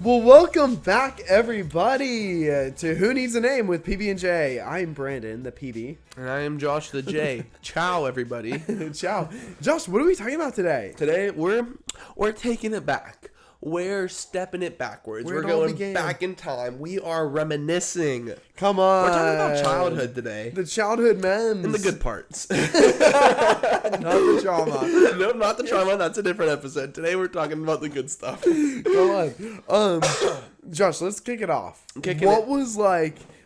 Well, welcome back, everybody, to Who Needs a Name with PB&J. I'm Brandon, the PB. And I am Josh, the J. Ciao, everybody. Ciao. Josh, what are we talking about today? Today, we're taking it back. We're stepping it backwards. Where We're it all going began. back in time. We are reminiscing. Come on. We're talking about childhood today. The childhood memes. And the good parts. Not the trauma. No, not the trauma. That's a different episode. Today, we're talking about the good stuff. Come on. Josh, let's kick it off.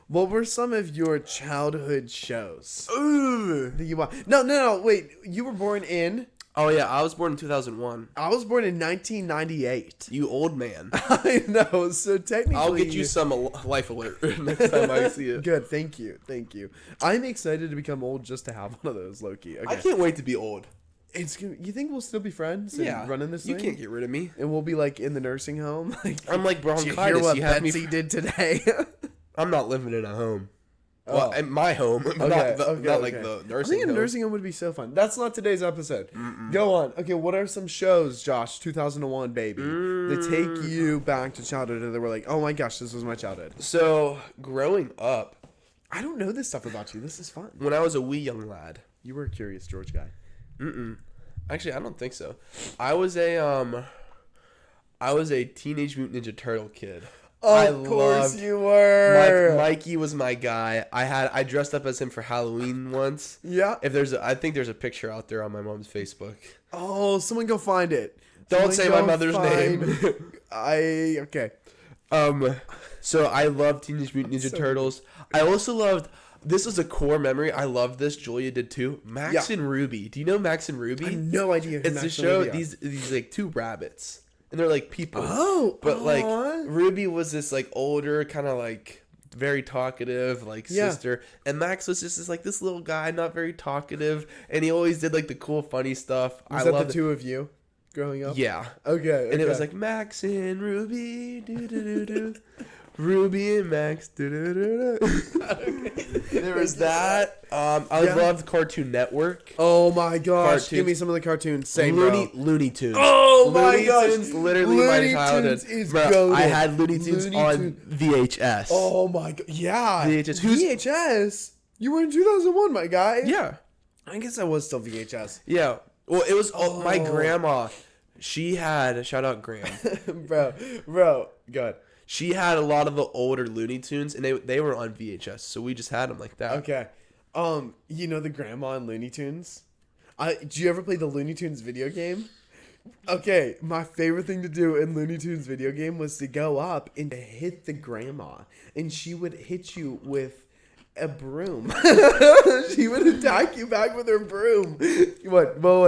What were some of your childhood shows? Ooh. That you No, wait. You were born in... Oh, yeah. I was born in 2001. I was born in 1998. You old man. I know, so technically... I'll get you some life alert next time I see it. Good, thank you. I'm excited to become old just to have one of those, Loki. Okay. I can't wait to be old. You think we'll still be friends? And running this you thing? can't get rid of me. And we'll be like in the nursing home. I'm like Did you hear bronchitis. what You have me. Betsy did today? I'm not living in a home. Oh. Well, in my home, not like the I nursing think a home. nursing home would be so fun. That's not today's episode. Go on. Okay, what are some shows, Josh? 2001, baby. They take you back to childhood, and they were like, "Oh my gosh, this was my childhood." So, growing up, I don't know this stuff about you. This is fun. when I was a wee young lad, You were a curious George guy. actually, I don't think so. I was a Teenage Mutant Ninja Turtle kid. Of course you were. Mikey was my guy. I dressed up as him for Halloween once. Yeah. I think there's a picture out there on my mom's Facebook. Oh, someone go find it. Don't Someone say my go mother's name. Okay. So I love Teenage Mutant Ninja Turtles. I also loved. This was a core memory. I love this. Julia did too. Max and Ruby. Do you know Max and Ruby? I have no idea. Who It's Max a and show. Ruby are. These like two rabbits, and they're like people. Oh, but like aw. Ruby was this like older, kind of like very talkative like sister, and Max was just this little guy, not very talkative, and he always did like the cool, funny stuff. Was that the two of you growing up? Yeah. Okay. And it was like Max and Ruby, do do do do. Ruby and Max, do do do do. There was that. I loved Cartoon Network. Oh my gosh! Cartoons. Give me some of the cartoons. Same, bro. Looney Tunes. Oh my Looney gosh! Tunes, literally Looney my childhood. Tunes is Bro, goated. I had Looney Tunes Looney on Tunes. VHS. Oh my god! Yeah. VHS. VHS. You were in 2001, my guy. Yeah. I guess I was still VHS. Yeah. Well, it was my grandma. She had shout out Graham. bro. Go ahead. She had a lot of the older Looney Tunes, and they were on VHS, so we just had them like that. Okay. You know the grandma in Looney Tunes? Did you ever play the Looney Tunes video game? Okay, my favorite thing to do in Looney Tunes video game was to go up and to hit the grandma, and she would hit you with a broom. She would attack you back with her broom. What? Go.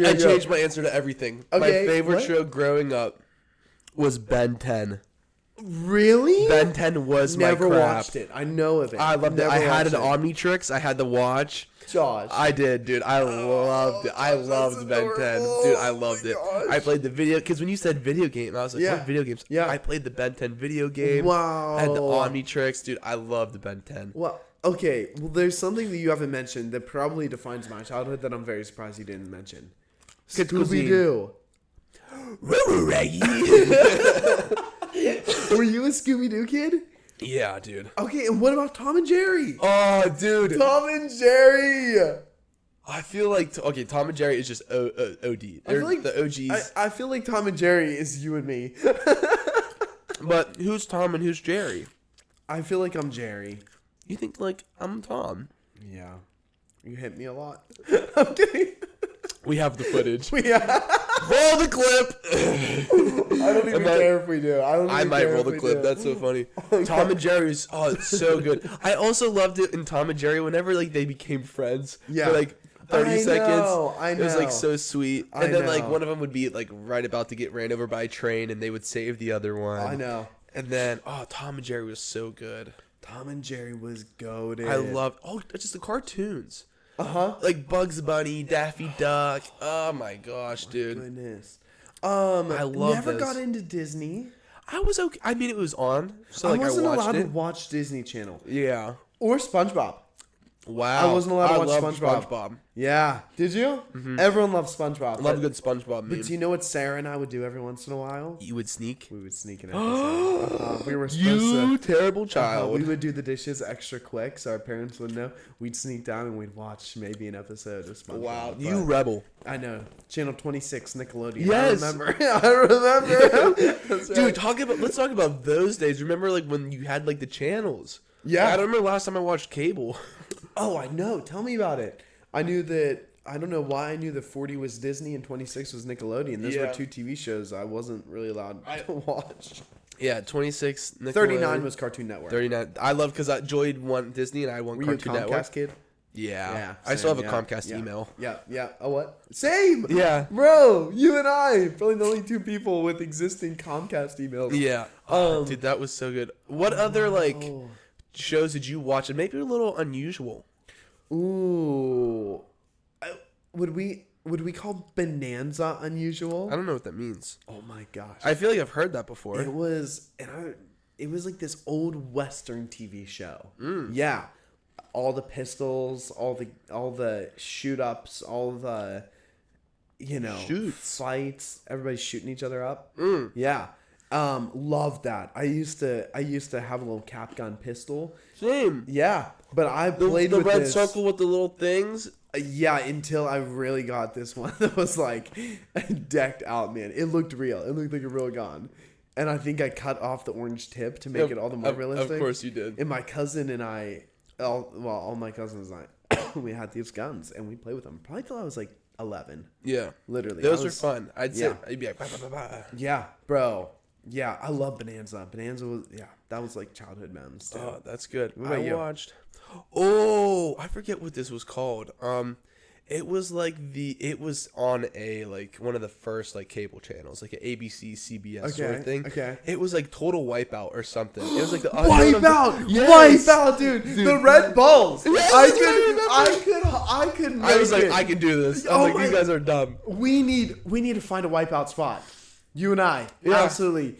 I changed my answer to everything. Okay, My favorite what? show growing up was Ben 10. Really? Ben 10 was Never my crap. watched it. I know of it. I loved it. Never I had an watched Omnitrix. I had the watch. it. Josh. I did, dude. I loved it. I Josh, loved that's Ben 10. adorable. Dude, I Oh loved my it. gosh. I played the video, because when you said video game, I was like, Yeah. what video games? Yeah. I played the Ben 10 video game. Wow. I had the Omnitrix. Dude, I loved Ben 10. Well, okay. Well, there's something that you haven't mentioned that probably defines my childhood that I'm very surprised you didn't mention. Kids Cuisine. Scooby-Doo. Were you a Scooby-Doo kid? Yeah, dude. Okay, and what about Tom and Jerry? Oh, dude. Tom and Jerry. I feel like, Tom and Jerry is just OD. I feel like the OGs. I feel like Tom and Jerry is you and me. But who's Tom and who's Jerry? I feel like I'm Jerry. You think, I'm Tom. Yeah. You hit me a lot. I'm kidding. We have the footage. Yeah. Roll the clip. I don't even care if we do. I might roll the clip. That's so funny. Tom and Jerry's, it's so good. I also loved it in Tom and Jerry whenever they became friends. Yeah. For 30 seconds. I know. It was so sweet. I And then know. one of them would be right about to get ran over by a train, and they would save the other one. I know. And then Tom and Jerry was so good. Tom and Jerry was goated. I loved just the cartoons. Uh-huh. Like Bugs Bunny, Daffy Duck. Oh my gosh, dude. Goodness. I love never this. got into Disney. I was okay. I mean, it was on, so I wasn't I watched allowed it. to watch Disney Channel Yeah. or SpongeBob. Wow. I wasn't allowed to watch love SpongeBob. Yeah. Did you? Everyone loves SpongeBob. I love a good SpongeBob meme. But do you know what Sarah and I would do every once in a while? You would sneak? We would sneak an episode. We were supposed You to. terrible child. We would do the dishes extra quick so our parents would know. We'd sneak down and we'd watch maybe an episode of SpongeBob. Wow. But You rebel. I know. Channel 26, Nickelodeon. Yes. I remember. I remember. That's Dude, right. let's talk about those days. Remember like when you had like the channels? Yeah. I don't remember last time I watched cable. Oh, I know. Tell me about it. I knew that. I don't know why I knew that 40 was Disney and 26 was Nickelodeon. Those were Yeah. two TV shows I wasn't really allowed to watch. Yeah, 26. 39 was Cartoon Network. 39. I love because Joy won Disney and I won Were you a Cartoon Comcast Network. kid? Yeah. I still have same, a Comcast email. Yeah, yeah. Oh, what? Same. Yeah. Bro, you and I, probably the only two people with existing Comcast emails. Yeah. Dude, that was so good. What other like shows did you watch? And maybe a little unusual. Ooh. Would we call Bonanza unusual? I don't know what that means. Oh my gosh. I feel like I've heard that before. It was it was like this old Western TV show. Yeah. All the pistols, all the shoot ups, all the Shoots. fights, everybody's shooting each other up. Yeah. Loved that. I used to have a little cap gun pistol. Same. Yeah. But I played the with red this. circle with the little things. Yeah, until I really got this one that was like decked out, man. It looked real. It looked like a real gun. And I think I cut off the orange tip to make it all the more realistic. Of course you did. And my cousin and I, all my cousins and I, we had these guns and we played with them. Probably till I was like 11. Yeah. Literally. Those were fun. I'd say, yeah. I'd be like, bah, bah, bah, bah. Yeah, bro. Yeah, I love Bonanza. Bonanza was, that was like childhood memories too. Oh, that's good. What about I you? watched. Oh, I forget what this was called. It was like it was on a like one of the first like cable channels, like an ABC, CBS sort of thing. Okay. It was like Total Wipeout or something. It was like the Wipeout! Yes! Wipeout, dude! The red balls! Yes, I I could make I was like, it. I can do this. I'm Oh like, these my- guys are dumb. We need to find a wipeout spot. You and I. Yeah. Absolutely.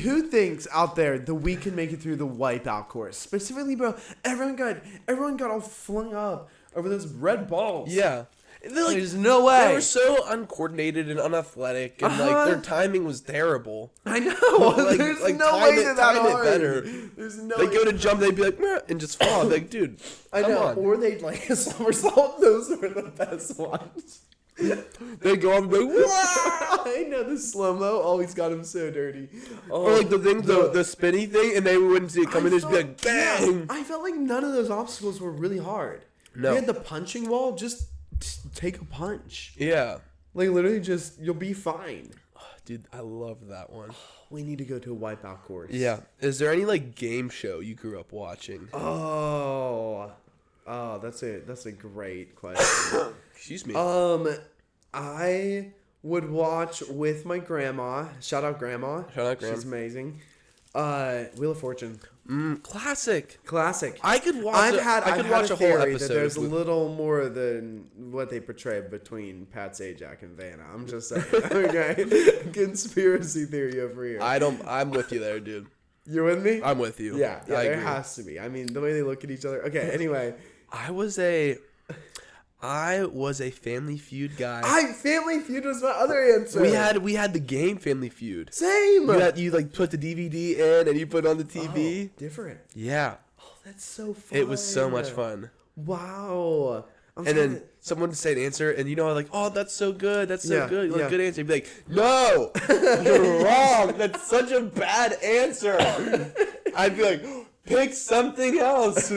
Who thinks out there that we can make it through the wipeout course? Specifically, bro, everyone got all flung up over those red balls. Yeah. They're like, There's no way. they were so uncoordinated and unathletic, and like their timing was terrible. I know. Like- There's like, no time way it- that time it hard. better. There's no They way. go to jump, they'd be like, meh, and just fall. I'm like, dude, I come know. on. Or they'd like a somersault. Those were the best ones. They go up and be like, whoa! I know, the slow-mo always got him so dirty. Or like the thing, the spinny thing, and they wouldn't see it coming. They'd just be like, bang! I felt like none of those obstacles were really hard. No. We had the punching wall, just take a punch. Yeah. Like, literally just, you'll be fine. Dude, I love that one. We need to go to a wipeout course. Yeah. Is there any like game show you grew up watching? Oh, that's a great question. Excuse me. I would watch with my grandma. Shout out grandma. Shout out grandma. She's amazing. Wheel of Fortune. Classic. Classic. I could watch. I could watch a whole theory episode. that there's a with- little more than what they portray between Pat Sajak and Vanna. I'm just saying. Okay, conspiracy theory over here. I'm with you there, dude. You're with me? I'm with you. Yeah, I there agree. has to be. I mean, the way they look at each other. Okay, anyway. I was a Family Feud guy. Family Feud was my other answer. we had the game Family Feud. Same. You like put the DVD in and you put it on the TV. Different. Yeah. Oh, that's so fun. It was so much fun. Wow. And then someone would say an answer, and like, oh, that's so good. That's so Yeah, good. Like, yeah. good answer. You'd be like, no, you're wrong. That's such a bad answer. I'd be like, pick something else.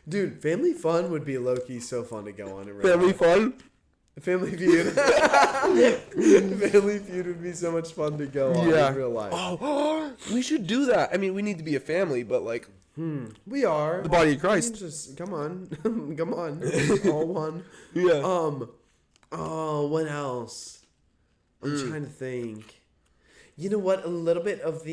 Dude, Family Fun would be low-key so fun to go on in real Family life. fun? Family Feud. Family Feud would be so much fun to go on in real life. Oh, we should do that. I mean, we need to be a family, but like, We are. the body of Christ. Just come on. Come on. All one. Yeah. Oh, what else? I'm trying to think. You know what? A little bit of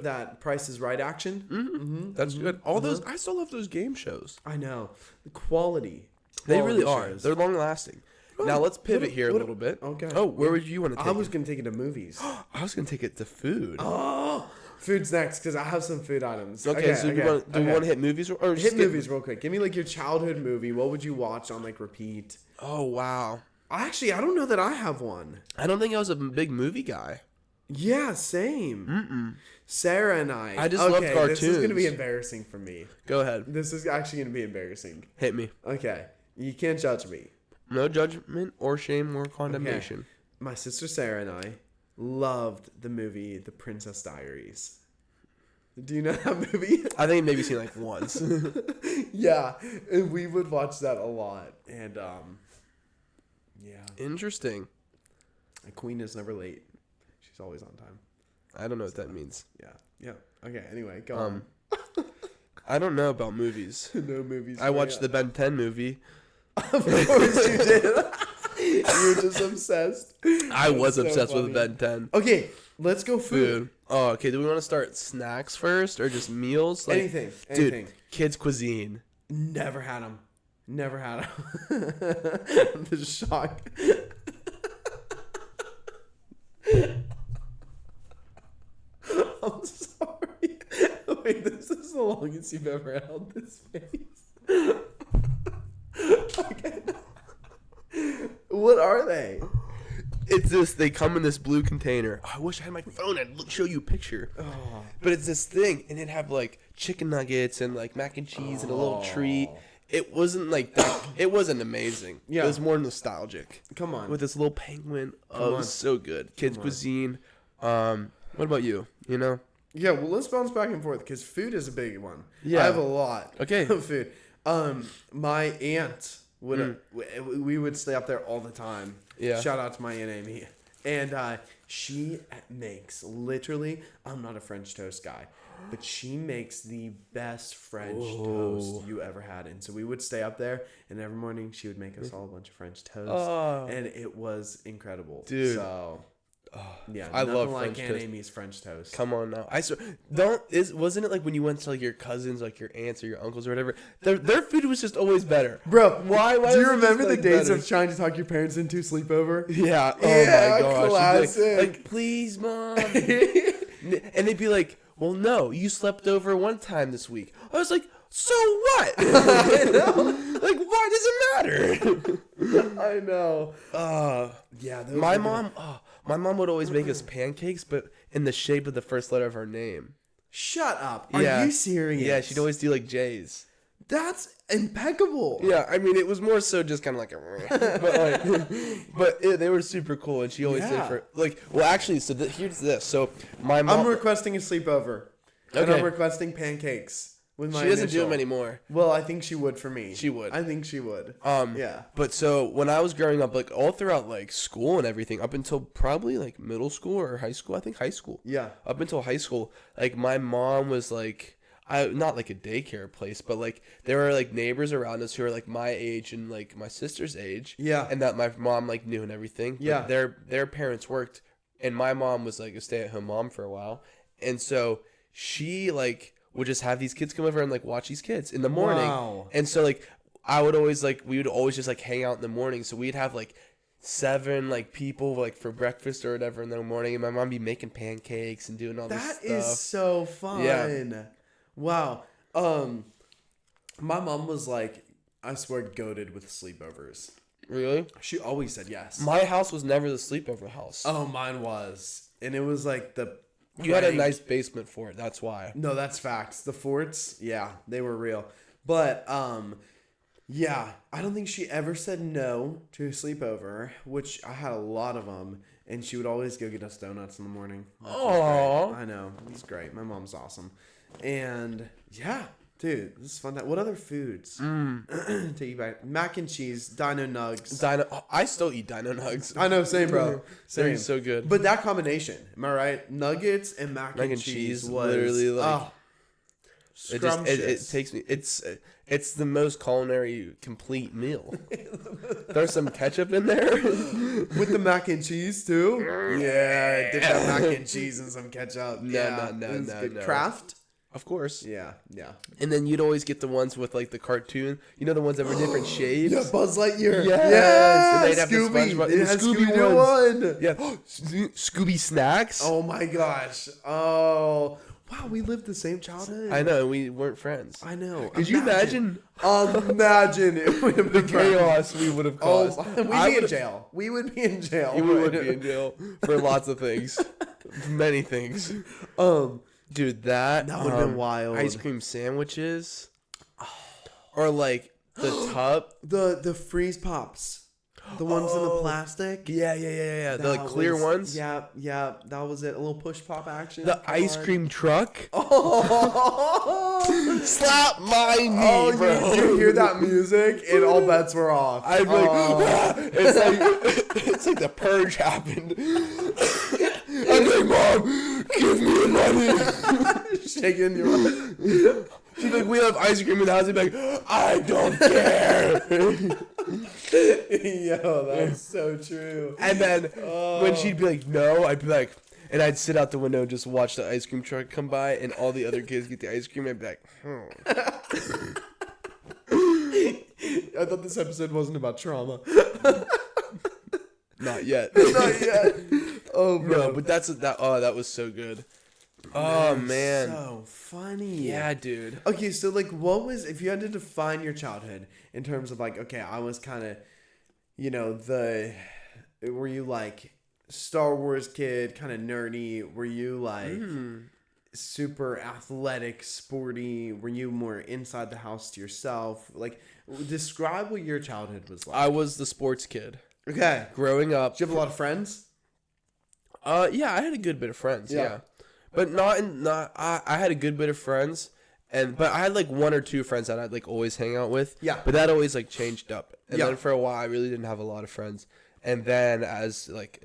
that Price is Right action. That's good. All those, I still love those game shows. I know. The quality. They really Quality are. shows. They're long lasting. Now let's pivot here a what- little bit. okay. Oh, where would you want to take I was it? going to take it to movies. I was going to take it to food. Oh, Food's next because I have some food items. Okay, so do we want to hit movies or hit movies real quick? Give me like your childhood movie. What would you watch on like repeat? Oh wow. Actually, I don't know that I have one. I don't think I was a big movie guy. Yeah, same. Sarah and I just love cartoons. This is gonna be embarrassing for me. Go ahead. This is actually gonna be embarrassing. Hit me. Okay, you can't judge me. No judgment or shame or condemnation. Okay. My sister Sarah and I loved the movie The Princess Diaries. Do you know that movie? I think maybe seen like once. Yeah, and we would watch that a lot. And yeah. Interesting. A queen is never late. She's always on time. I don't know what that means. Yeah. Okay. Anyway, go on. I don't know about movies. No movies. I watched the Ben 10 movie. Of course you did. You were just obsessed. I was so obsessed funny. with Ben 10. Okay, let's go food. Oh, okay. Do we want to start snacks first or just meals? Like, Anything. Dude, kids' cuisine. Never had them. Never had them. The shock. I'm sorry. Wait, this is the longest you've ever held this face. Okay. What are they? It's this. They come in this blue container. Oh, I wish I had my phone. I'd show you a picture. Oh. But it's this thing, and it'd have like chicken nuggets and like mac and cheese and a little treat. It wasn't like that. It wasn't amazing. Yeah. It was more nostalgic. Come on. With this little penguin. Oh, it was so good. Kids' cuisine. What about you? You know? Yeah, well, let's bounce back and forth because food is a big one. Yeah. I have a lot Okay. of food. My aunt would we would stay up there all the time. Yeah. Shout out to my Aunt Amy. And she makes literally, I'm not a French toast guy, but she makes the best French toast you ever had. And so we would stay up there, and every morning she would make us all a bunch of French toast. And it was incredible. Dude. So, yeah, I love like French Aunt toast. Amy's French toast. Come on now. Wasn't it like when you went to like your cousins, like your aunts or your uncles or whatever? Their food was just always better. Bro, Why do you was it remember just, the like, days better? of trying to talk your parents into sleepover? Yeah. Oh Yeah, my gosh. classic. Like, please, mom. And they'd be like, "Well, no, you slept over one time this week." I was like, "So what? Like, why does it matter?" I know. Yeah, My mom would always make us pancakes, but in the shape of the first letter of her name. Shut up. Are you serious? Yeah, she'd always do like J's. That's impeccable. Yeah, I mean, it was more so just kind of like a, but they were super cool, and she always did for like. Well, actually, so here's this. So my mom. I'm requesting a sleepover. And Okay. I'm requesting pancakes with my She doesn't do initial. them anymore. Well, I think she would for me. She would. I think she would. Yeah. But so when I was growing up, like all throughout like school and everything, up until probably like middle school or high school, I think high school. Yeah. Up until high school, like my mom was like, not like a daycare place, but like there were like neighbors around us who were like my age and like my sister's age. Yeah. And that my mom like knew and everything. But Yeah. Their parents worked, and my mom was like a stay-at-home mom for a while, and so she like would just have these kids come over and like watch these kids in the morning. Wow. And so like we would always just like hang out in the morning. So we'd have like 7 like people like for breakfast or whatever in the morning, and my mom be making pancakes and doing all this stuff. That is so fun. Yeah. Wow. My mom was like, I swear, goated with sleepovers. Really? She always said yes. My house was never the sleepover house. Oh, mine was. And it was like the... You had a prank. nice basement for it. That's why. No, that's facts. The forts, yeah, they were real. But, yeah, I don't think she ever said no to a sleepover, which I had a lot of them. And she would always go get us donuts in the morning. Aww. I know. It's great. My mom's awesome. And, yeah, dude, this is fun. What other foods? Take you back. Mac and cheese, Dino Nugs. I still eat Dino Nugs. I know, same, bro. Same. They're so good. But that combination, am I right? Nuggets and mac and cheese was literally like scrumptious. it takes me. It's the most culinary complete meal. There's some ketchup in there with the mac and cheese too. Yeah, dip that mac and cheese and some ketchup. No. Kraft. Of course. Yeah. And then you'd always get the ones with like the cartoon. You know, the ones that were different shapes. Yeah, Buzz Lightyear. Yes. Yeah, And they'd have the Scooby. SpongeBob- It the had Scooby Scooby one. Yeah. Scooby snacks. Oh my gosh. Oh, wow, we lived the same childhood. I know, and we weren't friends. I know. Could you imagine Imagine it would have the been friends. chaos we would have caused? We'd be in jail. We would be in jail. You would be in jail for lots of things. Many things. Dude, that That would've been wild. Ice cream sandwiches. Or like the tub. The freeze pops. The ones in the plastic. Yeah. The like clear ones. Yeah. That was it. A little push pop action. The Come ice on. cream truck. Oh, Slap my knee, bro. you hear that music and all bets were off. I'd be like, it's like the purge happened. I'm like, Mom, give me the money. Shaking your She's like, we have ice cream in the house. I'd be like, I don't care. Yo, that's so true. And then when she'd be like, no, I'd be like, and I'd sit out the window and just watch the ice cream truck come by, and all the other kids get the ice cream. I'd be like, I thought this episode wasn't about trauma. not yet. Not yet. Oh, bro. No, but that was so good. Oh man. So funny. Yeah, dude. Okay, so like what was, if you had to define your childhood in terms of like, okay, I was kind of, were you like Star Wars kid, kind of nerdy? Were you like super athletic, sporty? Were you more inside the house to yourself? Like, describe what your childhood was like. I was the sports kid. Okay. Growing up. Did you have a lot of friends? Yeah, I had a good bit of friends. Yeah. But I had a good bit of friends, but I had like one or two friends that I'd like always hang out with. Yeah. But that always like changed up. And Yeah. then for a while I really didn't have a lot of friends. And then as like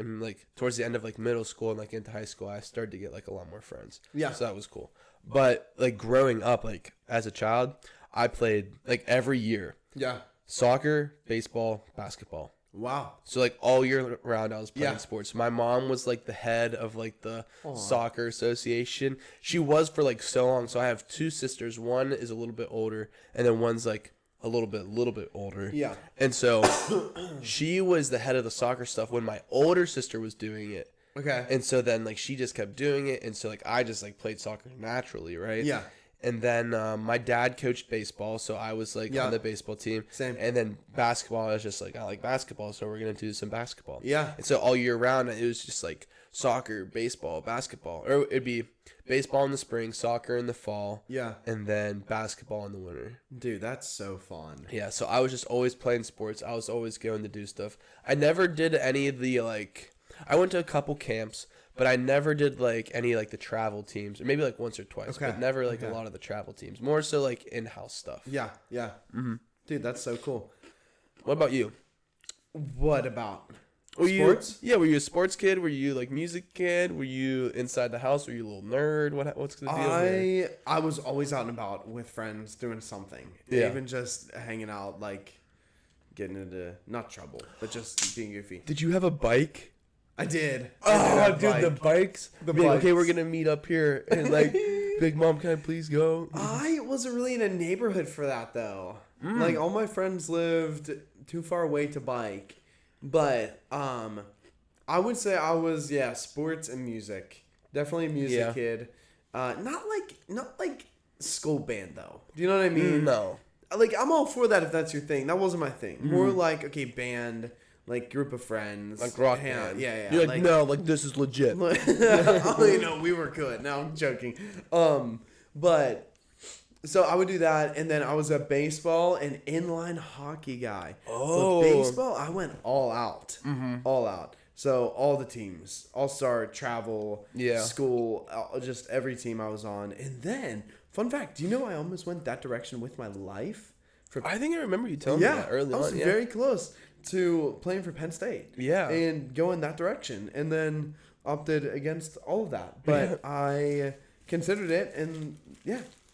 towards the end of like middle school and like into high school, I started to get like a lot more friends. Yeah. So that was cool. But like growing up, like as a child, I played like every year. Yeah. Soccer, baseball, basketball. Wow. So like all year round I was playing Yeah. sports. My mom was like the head of like the soccer association. She was for like so long. So I have two sisters. One is a little bit older and then one's like a little bit older. Yeah. And so she was the head of the soccer stuff when my older sister was doing it. Okay. And so then like she just kept doing it and so like I just like played soccer naturally, right? Yeah. And then my dad coached baseball, so I was like on the baseball team. Same. And then basketball, I was just like, I like basketball, so we're gonna do some basketball. Yeah. And so all year round, it was just like soccer, baseball, basketball, or it'd be baseball in the spring, soccer in the fall, Yeah. and then basketball in the winter. Dude, that's so fun. Yeah. So I was just always playing sports. I was always going to do stuff. I never did any of the like. I went to a couple camps. But I never did like any like the travel teams, or maybe like once or twice, but never like a lot of the travel teams. More so like in-house stuff. Yeah. Yeah. Mm-hmm. Dude, that's so cool. What about you? What about Were sports? were you a sports kid? Were you like music kid? Were you inside the house? Were you a little nerd? What's the deal there? I was always out and about with friends doing something. Yeah. Even just hanging out, like getting into not trouble, but just being goofy. Did you have a bike? I did. Oh, dude, the bikes. The Being, bikes. okay, we're gonna meet up here, and like, Big Mom, can I please go? I wasn't really in a neighborhood for that though. Like all my friends lived too far away to bike. But I would say I was sports and music. Definitely a music kid. Not like school band though. Do you know what I mean? No. Like I'm all for that if that's your thing. That wasn't my thing. More like band, like group of friends, Like rock hang out. band. Yeah. You're like, no, like this is legit. We were good. No, I'm joking. But so I would do that, and then I was a baseball and inline hockey guy. Oh. But baseball, I went all out, all out. So all the teams, all-star, travel, school, just every team I was on. And then, fun fact, do you know I almost went that direction with my life? I think I remember you telling me that early I was on. Yeah. very close to playing for Penn State. Yeah. And going that direction. And then opted against all of that. But I considered it and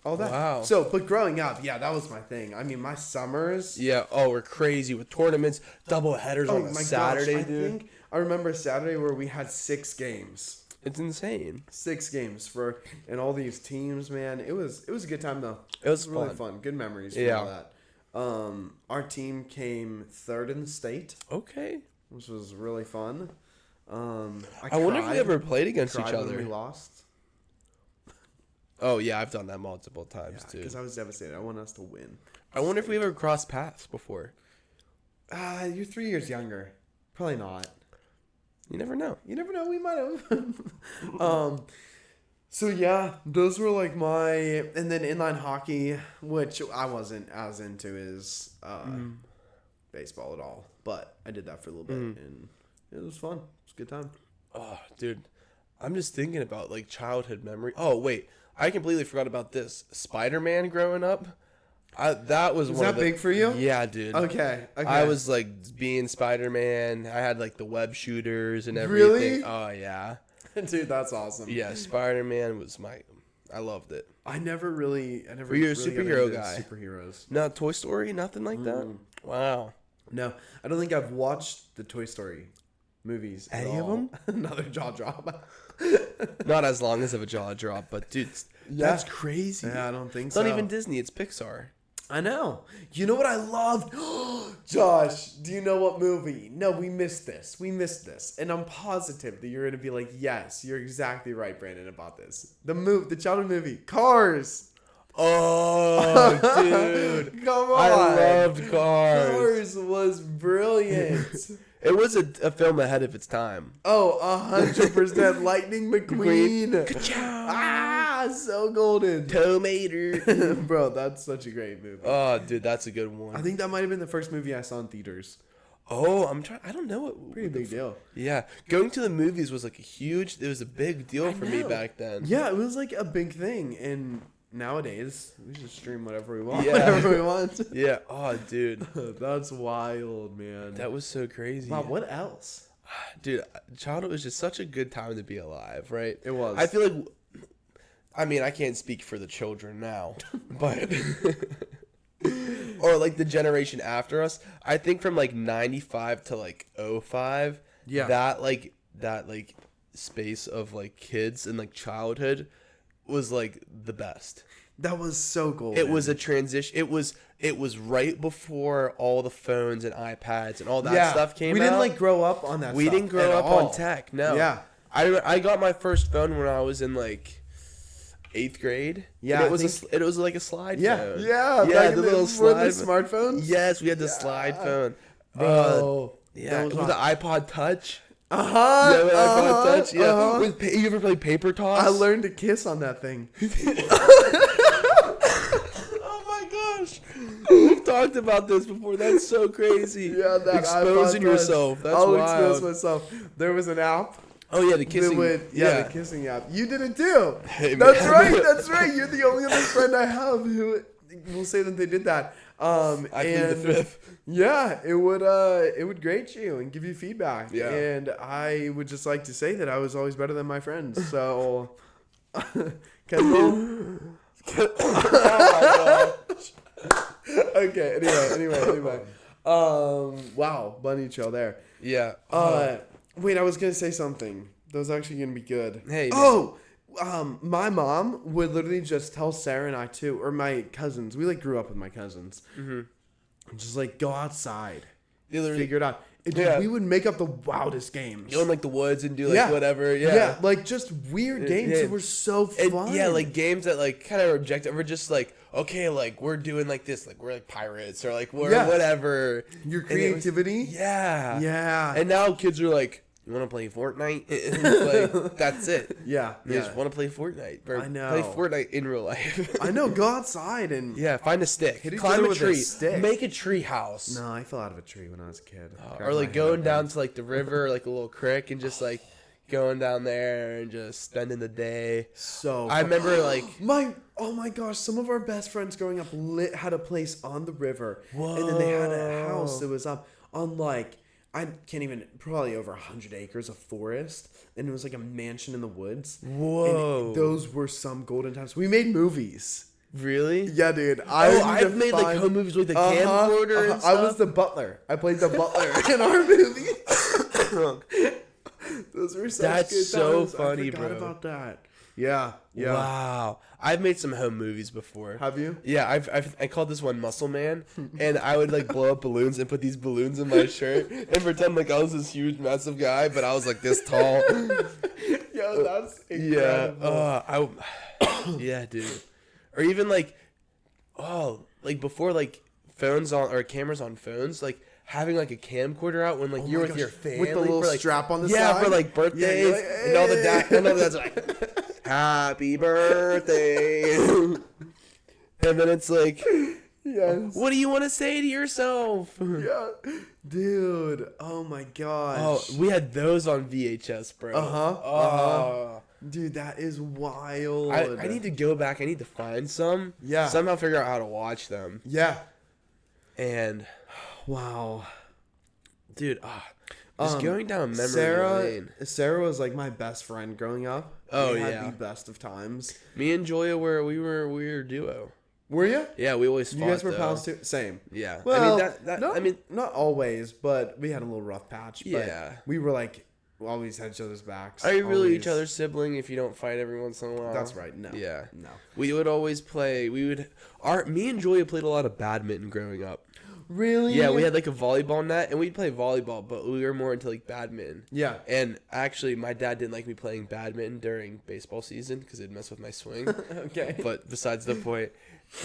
all that. Wow. So, but growing up, that was my thing. I mean, my summers. Yeah. Oh, we're crazy with tournaments, double headers on a Saturday, dude. I remember a Saturday where we had 6 games. It's insane. 6 games and all these teams, man. It was a good time though. It was really fun. fun. Good memories from all that. Our team came 3rd in the state, Okay. which was really fun. I wonder if we ever played against each cried when other. we lost. Oh yeah, I've done that multiple times too. Because I was devastated. I want us to win. I wonder if we ever crossed paths before. You're 3 years younger. Probably not. You never know. You never know. We might have. So yeah, those were like my, and then inline hockey, which I wasn't as into as baseball at all, but I did that for a little bit, and it was fun. It was a good time. Oh, dude, I'm just thinking about like childhood memory. Oh wait, I completely forgot about this. Spider-Man growing up. That was one that of the, big for you? Yeah, dude. Okay. I was like being Spider-Man. I had like the web shooters and everything. Really? Oh yeah. Dude, that's awesome. Yeah, Spider-Man was I loved it. I never Were you a really got superhero into guy? Superheroes. No, Toy Story, nothing like that. Wow. No, I don't think I've watched the Toy Story movies. at Any of all. them? Another jaw drop. Not as long as of a jaw drop, but dude, that's crazy. Yeah, I don't think It's so. not even Disney, it's Pixar. I know. You know what I loved? Josh, do you know what movie? No, we missed this. We missed this. And I'm positive that you're going to be like, yes, you're exactly right, Brandon, about this. The childhood movie, Cars. Oh, dude. Come on. I loved Cars. Cars was brilliant. It was a film ahead of its time. Oh, 100% Lightning McQueen. So golden. Tomato. Bro, that's such a great movie. Oh, dude, that's a good one. I think that might have been the first movie I saw in theaters. Oh, I don't know what. Pretty big deal. Yeah, going to the movies was like it was a big deal for me know. back then. Yeah, it was like a big thing. And nowadays, we just stream whatever we want. Yeah. Whatever we want. Yeah. Oh, dude, That's wild, man. that was so crazy. Wow, what else? Dude, childhood was just such a good time to be alive, right? It was. I feel like, I mean, I can't speak for the children now, but or like the generation after us. I think from like 95 to like 05, Yeah. that space of like kids and like childhood was like the best. That was so golden. It was a transition. It was right before all the phones and iPads and all that stuff came out. We didn't like grow up on that We stuff didn't grow at up all. on tech. No. Yeah. I got my first phone when I was in like 8th grade. Yeah, And I it was like a slide Yeah. phone. Yeah. Yeah, back in the little for slide. the smartphones. Yes, we had the slide phone. Bro. Yeah, was with the iPod Touch. Uh-huh. Yeah, with iPod Touch. Yeah. Uh-huh. You ever play paper toss? I learned to kiss on that thing. Oh my gosh. We've talked about this before. That's so crazy. Yeah, that Exposing iPod Touch. yourself. That's I'll wild. expose myself. There was an app. Oh yeah, the kissing. The kissing app. You did it too. Hey, That's man. right. That's right. You're the only other friend I have who will say that they did that. I plead the fifth. Yeah, it would grade you and give you feedback. Yeah. And I would just like to say that I was always better than my friends. So, Kendall. Oh my gosh. Okay. Anyway. Wow, bunny trail there. Yeah. Wait, I was gonna say something. That was actually gonna be good. Hey, man. Oh, my mom would literally just tell Sarah and I too, or my cousins. We like grew up with my cousins. Mm-hmm. Just like go outside, figure it out. We would make up the wildest games. Go in like the woods and do like whatever. Yeah. like just weird games that were so fun. And, yeah, like games that like kind of objective. We're just like, okay, like we're doing like this, like we're like pirates or like we're whatever. Your And it was- creativity. yeah. And now kids are like, you want to play Fortnite? It's like, that's it. Yeah. They just want to play Fortnite. Or I know. Play Fortnite in real life. I know. Go outside and Yeah, find a stick. Hit each Climb other a with a tree. stick. Make a tree house. No, I fell out of a tree when I was a kid. Or like going down to like the river, like a little creek, and just like going down there and just spending the day. So I remember like oh my gosh, some of our best friends growing up had a place on the river. Whoa. And then they had a house that was up on like, I can't even, probably over 100 acres of forest. And it was like a mansion in the woods. Whoa. And those were some golden times. We made movies. Really? Yeah, dude. I've made like home movies with the camcorder and stuff. I was the butler. I played the butler in our movie. Those were such That's good so times. funny, I forgot bro. about that. Yeah. Wow. I've made some home movies before. Have you? Yeah, I called this one Muscle Man, and I would like blow up balloons and put these balloons in my shirt and pretend like I was this huge, massive guy, but I was like this tall. Yo, that's incredible. Yeah. Yeah, dude. Or even like, like before like phones on or cameras on phones, like having like a camcorder out when like Oh you're my with your gosh, family with the little for, like, strap on the yeah, side. for like birthdays you're like, and all the and all the dads are like, happy birthday. And then it's like, Yes. what do you want to say to yourself? Yeah. Dude. Oh my gosh. Oh, we had those on VHS, bro. Uh-huh. Dude, that is wild. I need to go back. I need to find some. Yeah. Somehow figure out how to watch them. Yeah. And Wow. dude, just going down memory lane. Sarah was like my best friend growing up. Oh, we had yeah. the best of times. Me and Joya we were a duo. Were you? Yeah, we always fought. You guys were though. pals too? Same. Yeah. Well, I mean, not always, but we had a little rough patch. But Yeah. we were like, always had each other's backs. are you really always. each other's sibling if you don't fight every once in a while? That's right. No. Yeah. No. We would always play. Me and Joya played a lot of badminton growing up. Really? Yeah, we had like a volleyball net, and we'd play volleyball, but we were more into like badminton. Yeah. And actually, my dad didn't like me playing badminton during baseball season because it'd mess with my swing. Okay. But besides the point,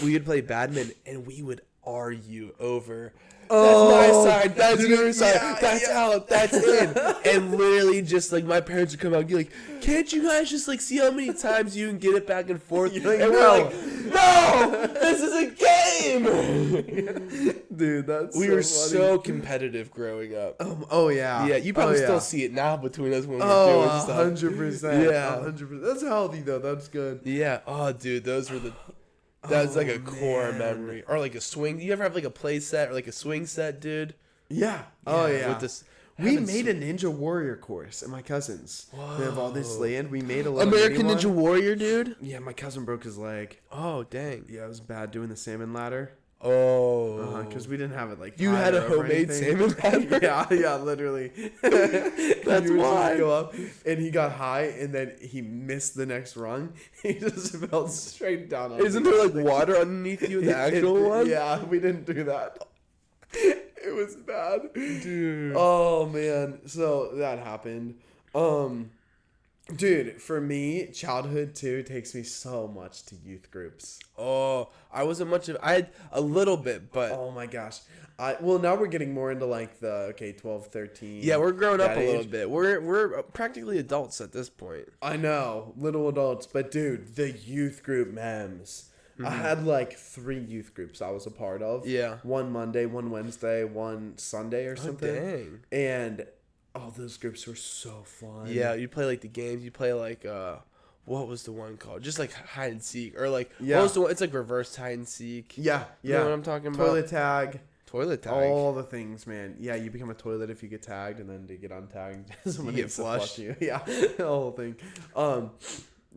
we would play badminton, and we would argue over. Oh, That's my side. That's your yeah, side. That's yeah. out. That's in. And literally, just like my parents would come out and be like, "Can't you guys just like see how many times you can get it back and forth?" You're like, and "No." we're like, "No, this is a game." Dude, that's We so were funny. so competitive growing up. Oh yeah. Yeah, you probably Oh, yeah. still see it now between us when we're Oh, doing stuff. 100%. Yeah. 100%. That's healthy though. That's good. Yeah. Oh, dude, those were the. That's like a core man. memory, or like a swing. Do you ever have like a play set or like a swing set, dude? Yeah. Oh yeah. With this, We having made a Ninja Warrior course, and my cousins. We have all this Whoa. land. We made a little American mini Ninja one. Warrior, dude. Yeah, my cousin broke his leg. Oh, dang. Yeah, it was bad doing the salmon ladder. Oh, Because we didn't have it like you tied had a over homemade anything. salmon ladder. Yeah, literally. That's You would just why. go up, and he got high, and then he missed the next rung. He just fell straight down. On Isn't the there like thing. water underneath you in the actual one? Yeah, we didn't do that. It was bad, dude. Oh man, so that happened. Dude, for me, childhood too takes me so much to youth groups. Oh, I wasn't much of. I had a little bit, but Oh my gosh. Well, now we're getting more into like the 12, 13. yeah, we're growing up that a little age. bit. We're practically adults at this point. I know, little adults, but dude, the youth group memes. I had like 3 youth groups I was a part of. Yeah. One Monday, one Wednesday, one Sunday or something. Dang. And all those groups were so fun. Yeah, you play like the games. You play like what was the one called? Just like hide and seek, or like Yeah. what was the one? It's like reverse hide and seek. Yeah. You know what I'm talking about? Toilet tag. Toilet tag. All the things, man. Yeah, you become a toilet if you get tagged, and then to get untagged, someone get needs to flushed. you. Yeah, the whole thing.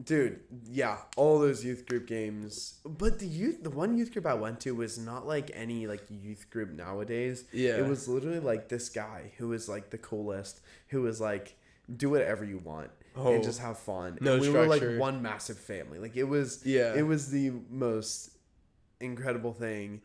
Dude, yeah, all those youth group games. But the one youth group I went to was not like any like youth group nowadays. Yeah. It was literally like this guy who was like the coolest, who was like, do whatever you want Oh. and just have fun. No and we were structure. like one massive family. Like it was Yeah. it was the most incredible thing.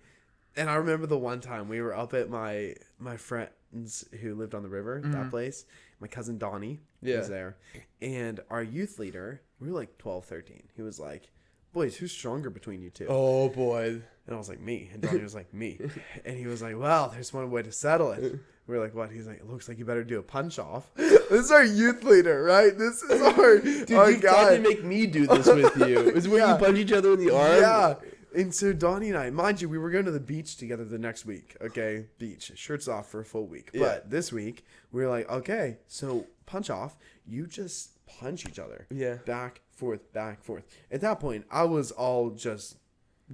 And I remember the one time we were up at my friends who lived on the river, that place. My cousin Donnie Yeah. was there. And our youth leader, we were like 12, 13. He was like, boys, who's stronger between you two? Oh boy. And I was like, me. And Donnie was like, me. And he was like, well, there's one way to settle it. We were like, what? He's like, it looks like you better do a punch off. This is our youth leader, right? This is our Dude, our you tried guy. to make me do this with you. Is when Yeah. you punch each other in the arm? Yeah. And so Donnie and I, mind you, we were going to the beach together the next week. Okay, beach, shirts off for a full week. Yeah. But this week we were like, okay, so punch off. You just punch each other. Yeah. Back, forth, back, forth. At that point, I was all just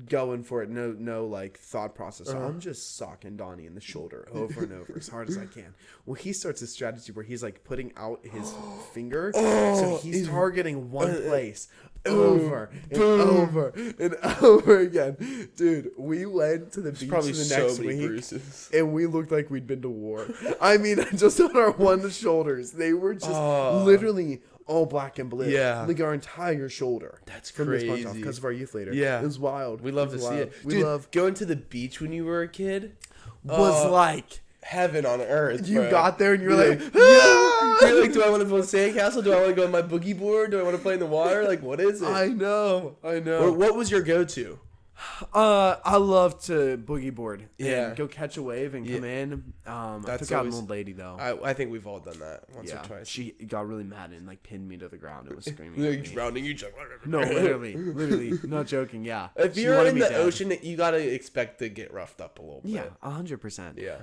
going for it. No like thought process. So I'm just socking Donnie in the shoulder over and over as hard as I can. Well, he starts a strategy where he's like putting out his finger. So he's targeting one place. Over and over and over again. Dude, we went to the beach Probably the so next many week bruises. and we looked like we'd been to war. I mean, just on our one shoulders. They were just literally all black and blue. Yeah. Like our entire shoulder. That's from this punch off crazy. because of our youth leader. Yeah. It was wild. We love to It was see wild. it. We Dude, love going to the beach when you were a kid was like heaven on earth. you bro. got there and you were You're like, like, "Ah!" You're like, do I want to build a sandcastle? Do I want to go on my boogie board? Do I want to play in the water? Like, what is it? I know. Or what was your go-to? I love to boogie board. Yeah. And go catch a wave and come in. I That's took out an always- old lady though. I think we've all done that once or twice. She got really mad and like pinned me to the ground and was screaming. Like at me. drowning you. No, literally, not joking. Yeah. If She you're wanted in me the dead. ocean, you gotta expect to get roughed up a little bit. Yeah, 100%. Yeah.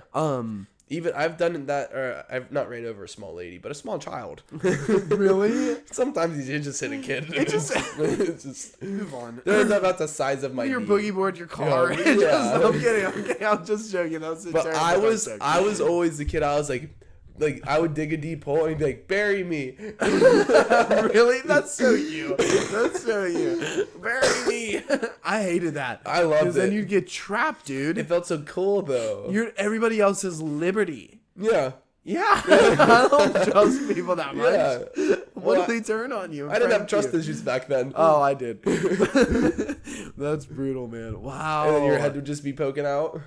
Even I've done that, or I've not ran over a small lady, but a small child. Really? Sometimes you just hit a kid. It's just- it's just Move on. they're about the size of my Your knee. boogie board, your car. Yeah. I'm kidding. I'm just joking. That was a But terrible I was joke. always the kid. I was like I would dig a deep hole and be like, bury me. Really? That's so you. That's so you. Bury me. I hated that. I loved Because then it. you'd get trapped, dude. It felt so cool though. You're everybody else's liberty. Yeah. Yeah. I don't trust people that much. Yeah. What Well, if they turn on you? and I didn't have prank trust you? issues back then. Oh, I did. That's brutal, man. Wow. And then your head would just be poking out.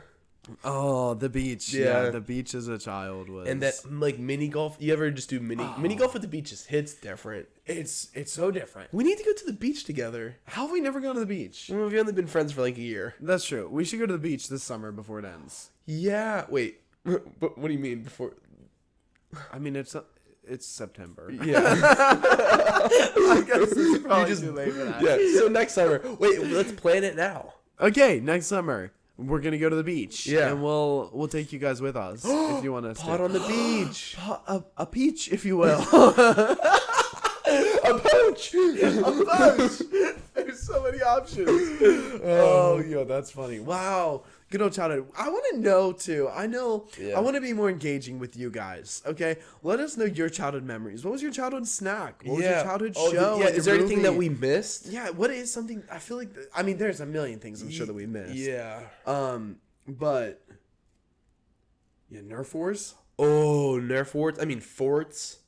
Oh, the beach. Yeah. Yeah, the beach as a child was. And that like mini golf. You ever just do mini golf at the beach? Just hits different. it's so different. We need to go to the beach together. How have we never gone to the beach? Well, we've only been friends for like a year. That's true. We should go to the beach this summer before it ends. Yeah. Wait. What do you mean before? I mean, it's September. Yeah. I guess it's probably just- too late for that. Yeah. So next summer. Wait. Let's plan it now. Okay, next summer we're gonna go to the beach. Yeah. and we'll take you guys with us if you want to. Pot on the beach. A peach, if you will. A poach. A bunch. There's so many options. Oh, yo, that's funny. Wow. Good old childhood. I want to know, too. I want to be more engaging with you guys, okay? Let us know your childhood memories. What was your childhood snack? What was your childhood show? Yeah. and Is your there anything that movie? we missed? Yeah, what is something... I feel like... I mean, there's a million things I'm sure that we missed. Yeah. But... Yeah, Nerf Wars? Oh, Nerf forts. I mean forts.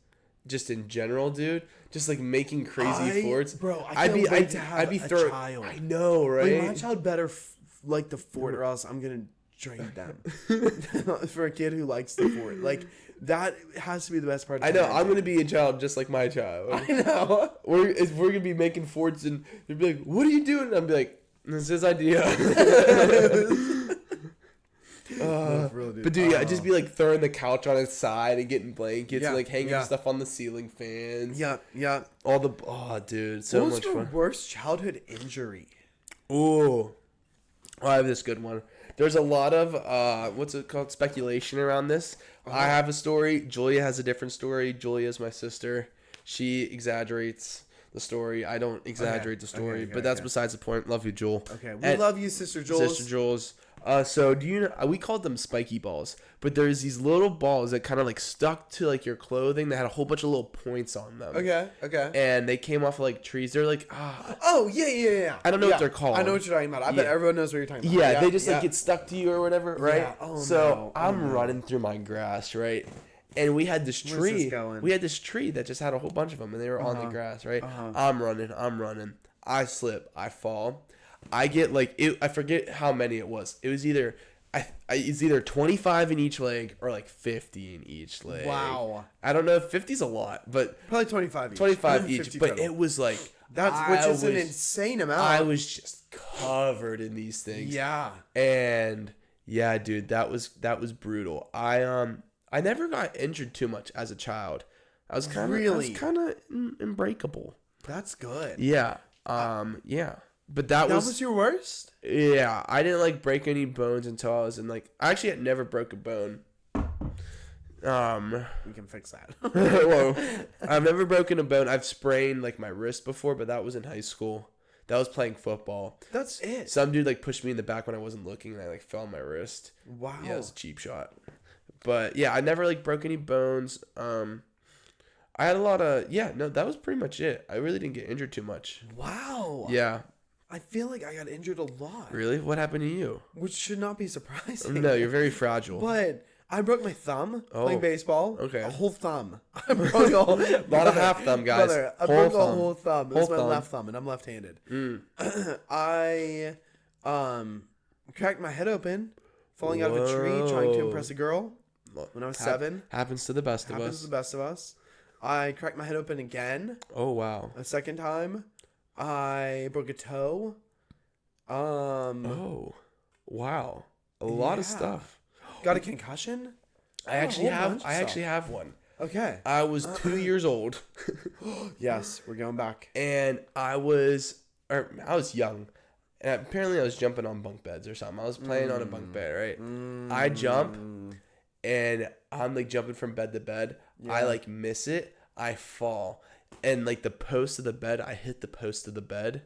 Just in general, dude. Just like making crazy forts. Bro, I can't wait to have I'd be a throwing. child. I know, right? Like, my child better like the fort, or else I'm gonna drain them. For a kid who likes the fort, like that has to be the best part. Of I know. parenting. I'm gonna be a child just like my child. I know. We're gonna be making forts, and they'd be like, "What are you doing?" And I'm be like, "This is his idea." Real, dude. But dude, yeah, I'd just be like throwing the couch on its side and getting blankets Yeah, and like hanging yeah. stuff on the ceiling fans. Yeah, yeah. All the dude, so What was much your fun. worst childhood injury? Ooh. Oh, I have this good one. There's a lot of what's it called, speculation around this. I have a story. Julia has a different story. Julia's my sister. She exaggerates the story. I don't exaggerate the story, okay, but that's okay. besides the point. Love you, Jewel. Okay, we And- love you, Sister Jules. Sister Jules. So do you know, we called them spiky balls, but there's these little balls that kind of like stuck to like your clothing that had a whole bunch of little points on them. Okay, okay. And they came off of like trees. They're like, Oh yeah. I don't know what they're called. I know what you're talking about. I bet Yeah. everyone knows what you're talking about. yeah, they just like get stuck to you or whatever, right? Yeah. Oh, so no. Oh, I'm no. running through my grass, right? And we had this Where's tree. this going? We had this tree that just had a whole bunch of them, and they were on the grass, right? I'm running. I slip. I fall. I get like it. I forget how many it was. It was either it's either 25 in each leg or like 50 in each leg. Wow. I don't know if 50's a lot, but Probably 25 each. 25 each. 50 But total. it was like Which is an insane amount. I was just covered in these things. Yeah. And yeah, dude, that was brutal. I never got injured too much as a child. I was kind of unbreakable. That's good. Yeah. Yeah. But that was your worst? yeah, I didn't like break any bones until I was in like I actually had never broke a bone. We can fix that. Whoa. I've never broken a bone. I've sprained like my wrist before, but that was in high school. That was playing football. That's it. Some dude like pushed me in the back when I wasn't looking, and I like fell on my wrist. Wow. Yeah, it was a cheap shot. But yeah, I never like broke any bones. I had a lot of no, that was pretty much it. I really didn't get injured too much. Wow. Yeah. I feel like I got injured a lot. Really? What happened to you? Which should not be surprising. No, you're very fragile. But I broke my thumb playing baseball. Okay. A whole thumb. I broke a whole Not a half thumb, guys. Brother, I Whole broke thumb. a whole thumb. It was Whole my thumb. left thumb, and I'm left-handed. I cracked my head open, falling out of a tree, trying to impress a girl. when I was 7. Happens to the best of Happens us. to the best of us. I cracked my head open again. Oh wow. A second time. I broke a toe. Oh, wow. A lot of Yeah. stuff. Got a concussion. I actually a whole bunch of actually have one. Okay. I was 2 years old, Yes, we're going back. and I was young, and apparently I was jumping on bunk beds or something. I was playing on a bunk bed, right? I jump, and I'm like jumping from bed to bed. I like miss it. I fall, and like the post of the bed, I hit the post of the bed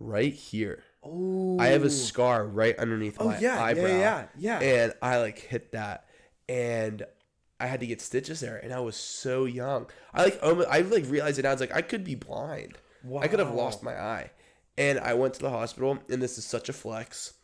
right here. Oh. I have a scar right underneath my eyebrow. Yeah. And I like hit that, and I had to get stitches there, and I was so young. I realized it now. I was like, I could be blind. I could have lost my eye. And I went to the hospital, and this is such a flex.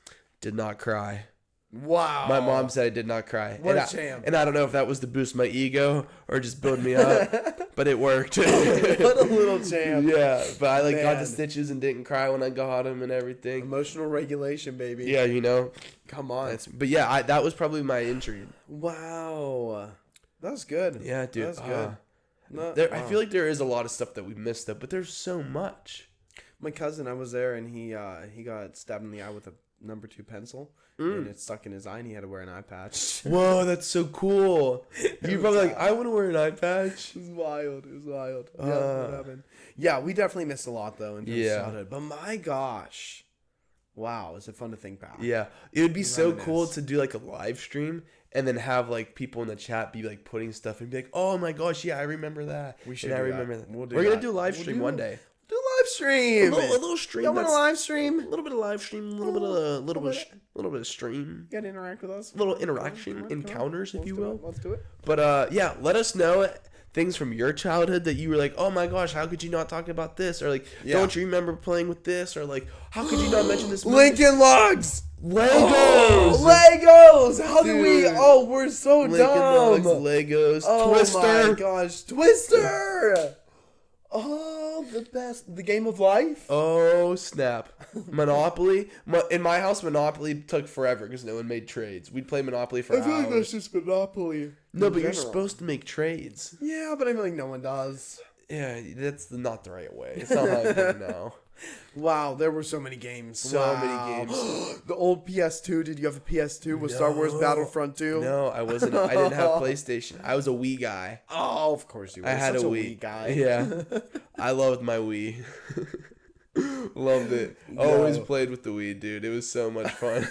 Did not cry. Wow. My mom said I did not cry. What and a champ. And I don't know if that was to boost my ego or just build me up, but it worked. What a little champ. Yeah, but I got Man. the stitches and didn't cry when I got them and everything. Emotional regulation, baby. Yeah, you know. Come on. But yeah, that was probably my injury. Wow. That was good. Yeah, dude. That's good. No, I feel like there is a lot of stuff that we missed up, but there's so much. My cousin, I was there, and he got stabbed in the eye with a number 2 pencil, and it stuck in his eye, and he had to wear an eye patch. Whoa, that's so cool. You're probably like, I want to wear an eye patch. It was wild. Yeah, what happened? Yeah, we definitely missed a lot though in terms of childhood. But my gosh, wow, is it fun to think back? Yeah, it would be so Reminisce. cool to do like a live stream and then have like people in the chat be like putting stuff and be like, oh my gosh, yeah, I remember that. We should And I do that. remember that. We'll do We're gonna that. do a live We'll stream do one it. day. Do a live stream. A little stream. You want a that's- live stream? A little bit of live stream, a little bit of stream, You gotta interact with us. little Come on, interaction, come on. encounters, if Let's you do will. it. Let's do it. But yeah, let us know things from your childhood that you were like, oh my gosh, how could you not talk about this? Or like, don't you remember playing with this? Or like, how could you not mention this movie? Lincoln Logs. Legos. Oh, Legos. How do we? Dude. Oh, we're so Lincoln dumb. Logs, Legos, Oh Twister. my gosh, Twister. Oh, the best. The game of life. Oh snap! Monopoly. In my house, Monopoly took forever because no one made trades. We'd play Monopoly for hours. just Monopoly. No, but you're supposed to make trades. Yeah, but I feel like no one does. Yeah, that's not the right way. It's not how I play now. Wow, there were so many games. So many games. The old PS2. Did you have a PS2 with Star Wars Battlefront 2? No, I wasn't. I didn't have PlayStation. I was a Wii guy. Oh, of course you were. I had Such a Wii Wii guy. Yeah, I loved my Wii. Loved it. Always played with the Wii, dude. It was so much fun.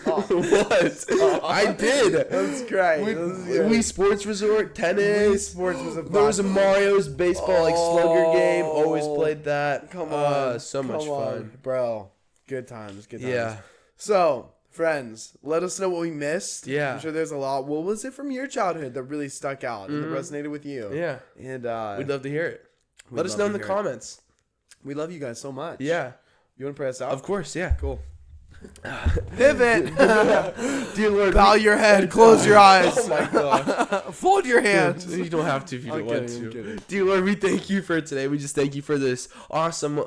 What? I did. That's great. Wii Sports Resort, tennis. Wii Sports was a There was a Mario's baseball like slugger game. Always played that. Come on. So much fun. Bro. Good times. Good times. Yeah. So, friends, let us know what we missed. Yeah. I'm sure there's a lot. What was it from your childhood that really stuck out and that resonated with you? Yeah. And We'd love to hear it. Let us love know to in the hear it. comments. we love you guys so much. Yeah. You want to pray us out? Of course. Yeah. Cool. Pivot. Dear Lord. Bow your head. Close your eyes. Oh my gosh. Fold your hands. You don't have to if you don't I'm want kidding, I'm to. kidding. Dear Lord, we thank you for today. We just thank you for this awesome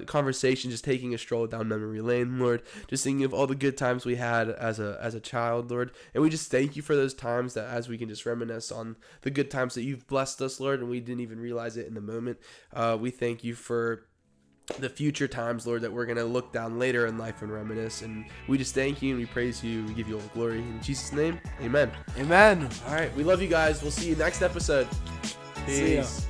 conversation, just taking a stroll down memory lane, Lord. Just thinking of all the good times we had as a child, Lord. And we just thank you for those times that as we can just reminisce on the good times that you've blessed us, Lord, and we didn't even realize it in the moment. We thank you for the future times, Lord, that we're going to look down later in life and reminisce. And we just thank you and we praise you. We give you all the glory. In Jesus' name, amen. Amen. All right. We love you guys. We'll see you next episode. See ya. Peace.